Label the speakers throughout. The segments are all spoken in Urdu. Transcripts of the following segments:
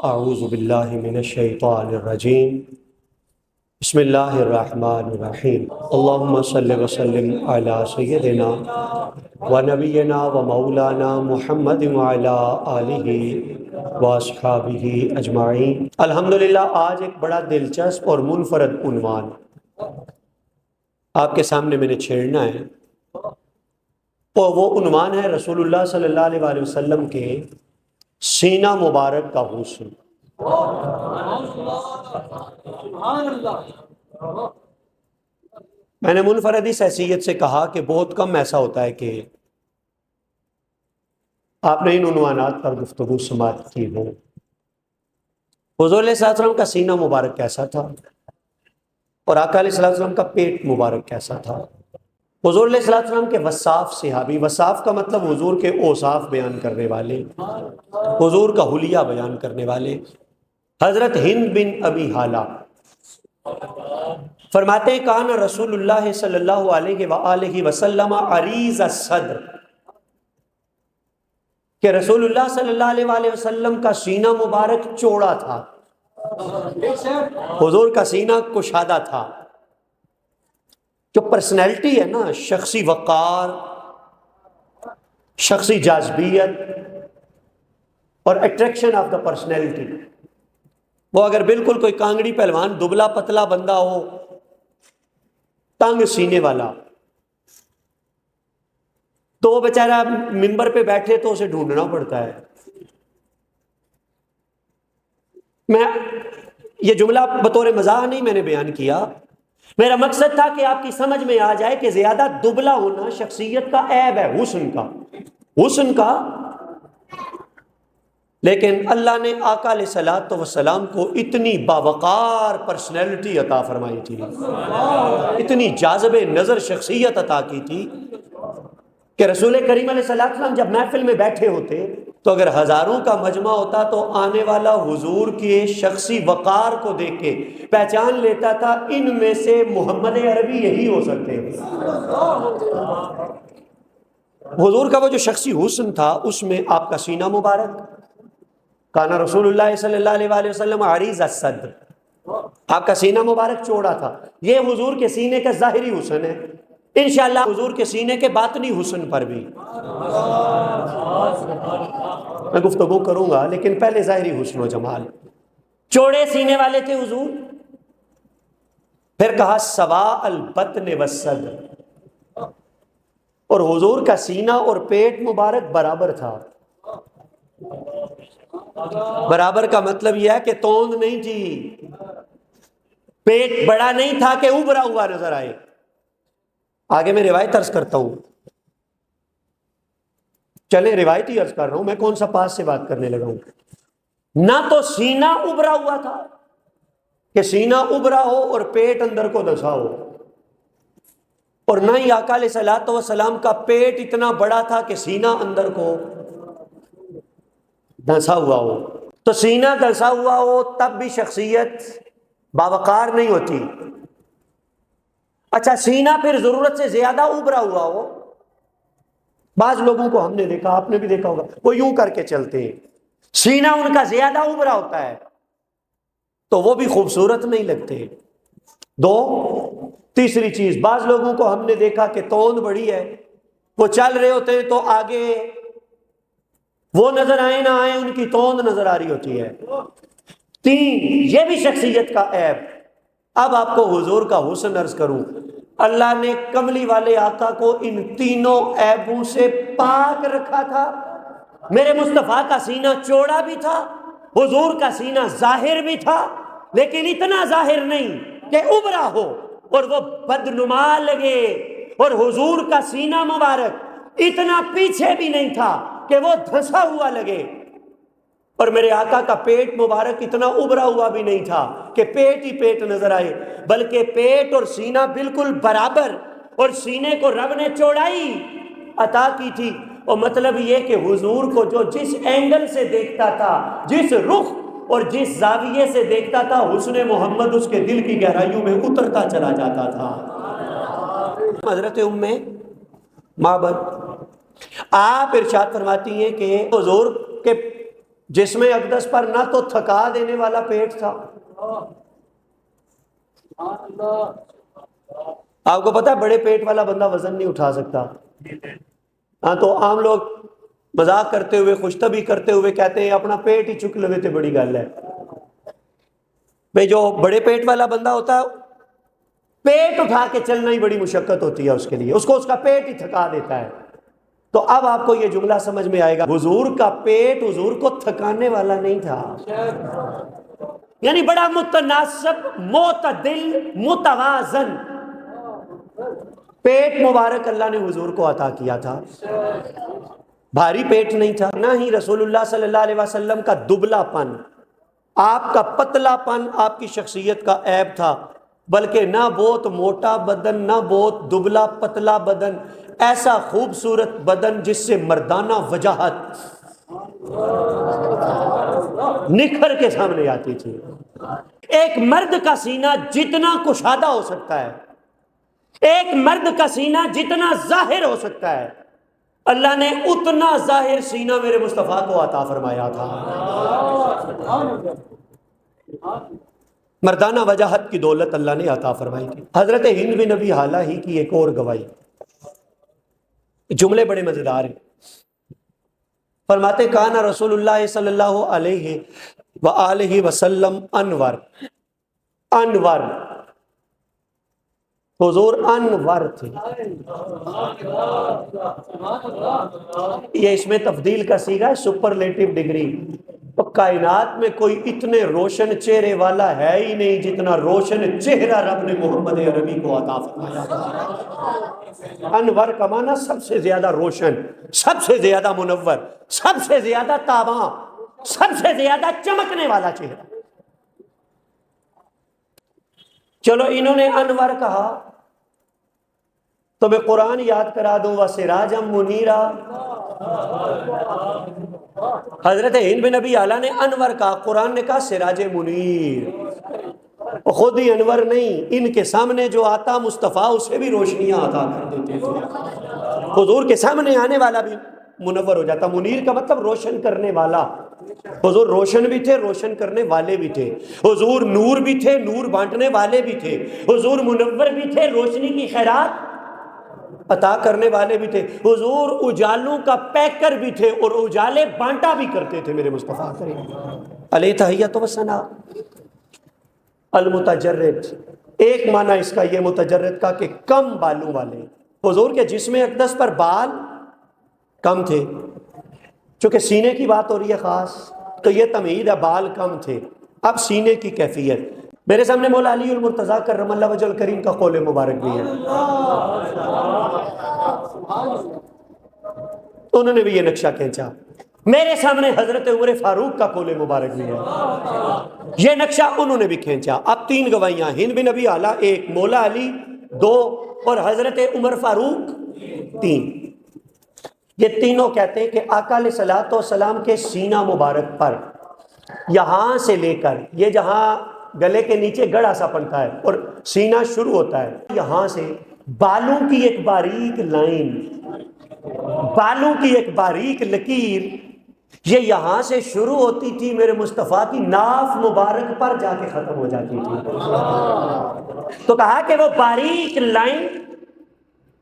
Speaker 1: اعوذ باللہ من الشیطان الرجیم بسم اللہ الرحمن الرحیم اللہم صلی وسلم علی سیدنا و نبینا و مولانا محمد وعلی آلہ و اصحابہ اجمعین۔ الحمدللہ آج ایک بڑا دلچسپ اور منفرد عنوان آپ کے سامنے میں نے چھیڑنا ہے، اور وہ عنوان ہے رسول اللہ صلی اللہ علیہ وآلہ وسلم کے سینہ مبارک کا حسن۔ میں نے منفرد اس حیثیت سے کہا کہ بہت کم ایسا ہوتا ہے کہ آپ نے ان عنوانات پر گفتگو سماعت کی ہو۔ حضور علیہ السلام کا سینہ مبارک کیسا تھا اور آقا علیہ السلام کا پیٹ مبارک کیسا تھا؟ حضور علیہ السلام کے وصاف صحابی، وصاف کا مطلب حضور کے اوصاف بیان کرنے والے، حضور کا حلیہ بیان کرنے والے، حضرت ہند بن ابی حالہ فرماتے ہیں کان رسول اللہ صلی اللہ علیہ وآلہ وسلم عریض الصدر، کہ رسول اللہ صلی اللہ علیہ وآلہ وسلم کا سینہ مبارک چوڑا تھا، حضور کا سینہ کشادہ تھا۔ جو پرسنالٹی ہے نا، شخصی وقار، شخصی جاذبیت اور اٹریکشن آف دا پرسنالٹی، وہ اگر بالکل کوئی کانگڑی پہلوان دبلا پتلا بندہ ہو، تنگ سینے والا، تو وہ بیچارہ ممبر پہ بیٹھے تو اسے ڈھونڈنا پڑتا ہے۔ میں یہ جملہ بطور مزاح نہیں میں نے بیان کیا، میرا مقصد تھا کہ آپ کی سمجھ میں آ جائے کہ زیادہ دبلا ہونا شخصیت کا عیب ہے، حسن کا۔ لیکن اللہ نے آقا علیہ الصلوۃ والسلام کو اتنی باوقار پرسنالٹی عطا فرمائی تھی، اتنی جاذب نظر شخصیت عطا کی تھی کہ رسول کریم علیہ السلام جب محفل میں بیٹھے ہوتے تو اگر ہزاروں کا مجمع ہوتا تو آنے والا حضور کے شخصی وقار کو دیکھ کے پہچان لیتا تھا ان میں سے محمد عربی یہی ہو سکتے ہیں۔ حضور کا وہ جو شخصی حسن تھا اس میں آپ کا سینہ مبارک، کانا رسول اللہ صلی اللہ علیہ وآلہ وسلم عریض الصدر، آپ کا سینہ مبارک چوڑا تھا۔ یہ حضور کے سینے کا ظاہری حسن ہے، انشاءاللہ حضور کے سینے کے باطنی حسن پر بھی میں گفتگو کروں گا، لیکن پہلے ظاہری حسن و جمال۔ چوڑے سینے والے تھے حضور، پھر کہا سواء البطن والصدر، اور حضور کا سینہ اور پیٹ مبارک برابر تھا۔ برابر کا مطلب یہ ہے کہ توند نہیں تھی، پیٹ بڑا نہیں تھا کہ ابھرا ہوا نظر آئے۔ آگے میں روایت عرض کرتا ہوں، چلیں روایت ہی عرض کر رہا ہوں، میں کون سا پاس سے بات کرنے لگا ہوں۔ نہ تو سینہ ابھرا ہوا تھا کہ سینہ ابھرا ہو اور پیٹ اندر کو دھسا ہو، اور نہ ہی آقا علیہ الصلوۃ والسلام کا پیٹ اتنا بڑا تھا کہ سینہ اندر کو دھسا ہوا ہو۔ تو سینہ دھسا ہوا ہو تب بھی شخصیت باوقار نہیں ہوتی۔ اچھا سینہ پھر ضرورت سے زیادہ ابھرا ہوا ہو، بعض لوگوں کو ہم نے دیکھا، آپ نے بھی دیکھا ہوگا، وہ یوں کر کے چلتے ہیں، سینہ ان کا زیادہ ابھرا ہوتا ہے تو وہ بھی خوبصورت نہیں لگتے۔ دو، تیسری چیز، بعض لوگوں کو ہم نے دیکھا کہ توند بڑی ہے، وہ چل رہے ہوتے ہیں تو آگے وہ نظر آئے نہ آئے ان کی توند نظر آ رہی ہوتی ہے۔ تین، یہ بھی شخصیت کا عیب۔ اب آپ کو حضور کا حسن عرض کروں، اللہ نے کملی والے آقا کو ان تینوں عیبوں سے پاک رکھا تھا۔ میرے مصطفیٰ کا سینہ چوڑا بھی تھا، حضور کا سینہ ظاہر بھی تھا، لیکن اتنا ظاہر نہیں کہ ابھرا ہو اور وہ بدنما لگے، اور حضور کا سینہ مبارک اتنا پیچھے بھی نہیں تھا کہ وہ دھسا ہوا لگے، اور میرے آقا کا پیٹ مبارک اتنا ابھرا ہوا بھی نہیں تھا کہ پیٹ ہی پیٹ نظر آئے، بلکہ پیٹ اور سینہ بالکل برابر، اور سینے کو رب نے چوڑائی عطا کی تھی۔ اور مطلب یہ کہ حضور کو جو جس اینگل سے دیکھتا تھا، جس رخ اور جس زاویے سے دیکھتا تھا، حسن محمد اس کے دل کی گہرائیوں میں اترتا چلا جاتا تھا۔ حضرت معبد آپ ارشاد فرماتی ہیں کہ حضور کے جس میں اقدس پر نہ تو تھکا دینے والا پیٹ تھا. آپ کو پتا ہے بڑے پیٹ والا بندہ وزن نہیں اٹھا سکتا. ہاں تو عام لوگ مذاق کرتے ہوئے خوشطبی کرتے ہوئے کہتے ہیں اپنا پیٹ ہی چک لوے تے بڑی گل ہے. بھئی جو بڑے پیٹ والا بندہ ہوتا ہے پیٹ اٹھا کے چلنا ہی بڑی مشقت ہوتی ہے اس کے لیے، اس کو اس کا پیٹ ہی تھکا دیتا ہے. تو اب آپ کو یہ جملہ سمجھ میں آئے گا، حضور کا پیٹ حضور کو تھکانے والا نہیں تھا، یعنی بڑا متناسب، معتدل، متوازن پیٹ مبارک اللہ نے حضور کو عطا کیا تھا. بھاری پیٹ نہیں تھا، نہ ہی رسول اللہ صلی اللہ علیہ وسلم کا دبلا پن، آپ کا پتلا پن آپ کی شخصیت کا عیب تھا، بلکہ نہ بہت موٹا بدن نہ بہت دبلا پتلا بدن، ایسا خوبصورت بدن جس سے مردانہ وجاہت نکھر کے سامنے آتی تھی. ایک مرد کا سینہ جتنا کشادہ ہو سکتا ہے، ایک مرد کا سینہ جتنا ظاہر ہو سکتا ہے، اللہ نے اتنا ظاہر سینہ میرے مصطفیٰ کو عطا فرمایا تھا. مردانہ وجاہت کی دولت اللہ نے عطا فرمائی تھی. حضرت ہند بن ابی حالہ ہی کی ایک اور گواہی، جملے بڑے مزیدار ہیں. فرماتے کانا رسول اللہ صلی اللہ علیہ وآلہ وسلم انور، انور حضور انور تھے. یہ اس میں تفضیل کا صیغہ ہے، سپرلیٹو ڈگری. کائنات میں کوئی اتنے روشن چہرے والا ہے ہی نہیں جتنا روشن چہرہ رب نے محمد عربی کو عطا فرمایا. انور کا معنی سب سے زیادہ روشن، سب سے زیادہ منور، سب سے زیادہ تاباں، سب سے زیادہ چمکنے والا چہرہ. چلو انہوں نے انور کہا تو میں قرآن یاد کرا دوں، وَسِرَاجًا مُنِيرًا. حضرت ہند بن ابی اعلیٰ نے انور کہا، قرآن نے کہا سراج منیر. خود ہی انور نہیں، ان کے سامنے جو آتا مصطفیٰ اسے بھی روشنیاں عطا کر دیتے تھے. حضور کے سامنے آنے والا بھی منور ہو جاتا. منیر کا مطلب روشن کرنے والا. حضور روشن بھی تھے، روشن کرنے والے بھی تھے. حضور نور بھی تھے، نور بانٹنے والے بھی تھے. حضور منور بھی تھے، روشنی کی خیرات عطا کرنے والے بھی تھے. حضور اجالوں کا پیکر بھی تھے اور اجالے بانٹا بھی کرتے تھے. میرے مصطفیٰ کریم علیہ تحیۃ و ثنا. المتجرد، ایک معنی اس کا یہ متجرد کا کہ کم بالوں والے. حضور کے جسم اقدس پر بال کم تھے، چونکہ سینے کی بات ہو رہی ہے خاص تو یہ تمہید ہے، بال کم تھے. اب سینے کی کیفیت، میرے سامنے مولا علی المرتضیٰ کرم اللہ وجہ الکریم کا قول مبارک بھی ہے. انہوں نے بھی یہ نقشہ کھینچا. میرے سامنے حضرت عمر فاروق کا قول مبارک بھی ہے، یہ نقشہ انہوں نے بھی کھینچا. اب تین گواہیاں، ہند بن ابی اعلیٰ ایک، مولا علی دو، اور حضرت عمر فاروق تین. یہ تینوں کہتے ہیں کہ آقا علیہ الصلوۃ والسلام کے سینہ مبارک پر یہاں سے لے کر یہ جہاں گلے کے نیچے گڑھا سا پڑتا ہے اور سینہ شروع ہوتا ہے، یہاں سے بالوں کی ایک باریک لائن، بالوں کی ایک باریک لکیر، یہ یہاں سے شروع ہوتی تھی، میرے مصطفیٰ کی ناف مبارک پر جا کے ختم ہو جاتی تھی. تو کہا کہ وہ باریک لائن،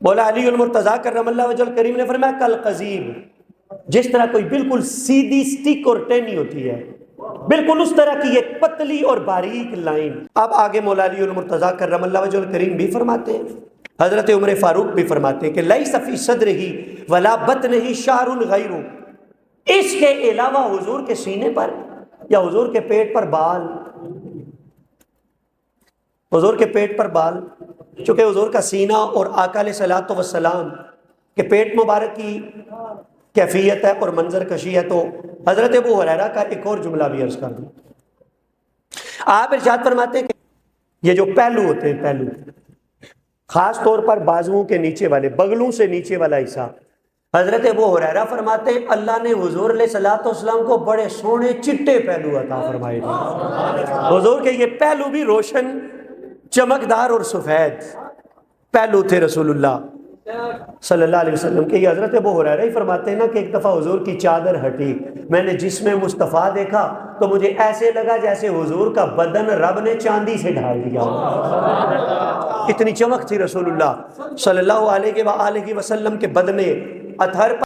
Speaker 1: مولا علی المرتضیٰ کرم اللہ وجہ الکریم نے فرمایا کل قضیب، جس طرح کوئی بالکل سیدھی سٹک اور ٹینی ہوتی ہے، بالکل اس طرح کی ایک پتلی اور باریک لائن. اب آگے مولا علی المرتضیٰ کرم اللہ وجہ الکریم بھی فرماتے ہیں، حضرت عمر فاروق بھی فرماتے ہیں کہ لیس فی صدرہ ولا بطنہ شعر غیر، اس کے علاوہ حضور کے سینے پر یا حضور کے پیٹ پر بال، حضور کے پیٹ پر بال، چونکہ حضور کا سینہ اور آقا علیہ الصلوۃ والسلام کے پیٹ مبارک کی کیفیت ہے اور منظر کشی ہے. تو حضرت ابو ہریرہ کا ایک اور جملہ بھی عرض کر دوں. آپ ارشاد فرماتے ہیں کہ یہ جو پہلو ہوتے ہیں، پہلو خاص طور پر بازوؤں کے نیچے والے، بغلوں سے نیچے والا حصہ، حضرت ابو ہریرہ فرماتے ہیں اللہ نے حضور علیہ الصلوۃ والسلام کو بڑے سونے چٹے پہلو عطا فرمائے تھے. حضور کے یہ پہلو بھی روشن، چمکدار اور سفید پہلو تھے رسول اللہ صلی اللہ علیہ وسلم کے. یہ حضرت ابو ہریرہ ہی فرماتے ہیں نا کہ ایک دفعہ حضور کی چادر ہٹی, میں نے جسم مصطفیٰ دیکھا تو مجھے ایسے لگا جیسے حضور کا بدن رب نے چاندی سے ڈھال دیا. اتنی چمک تھی رسول اللہ صلی اللہ علیہ وسلم کے بدن اطہر پر.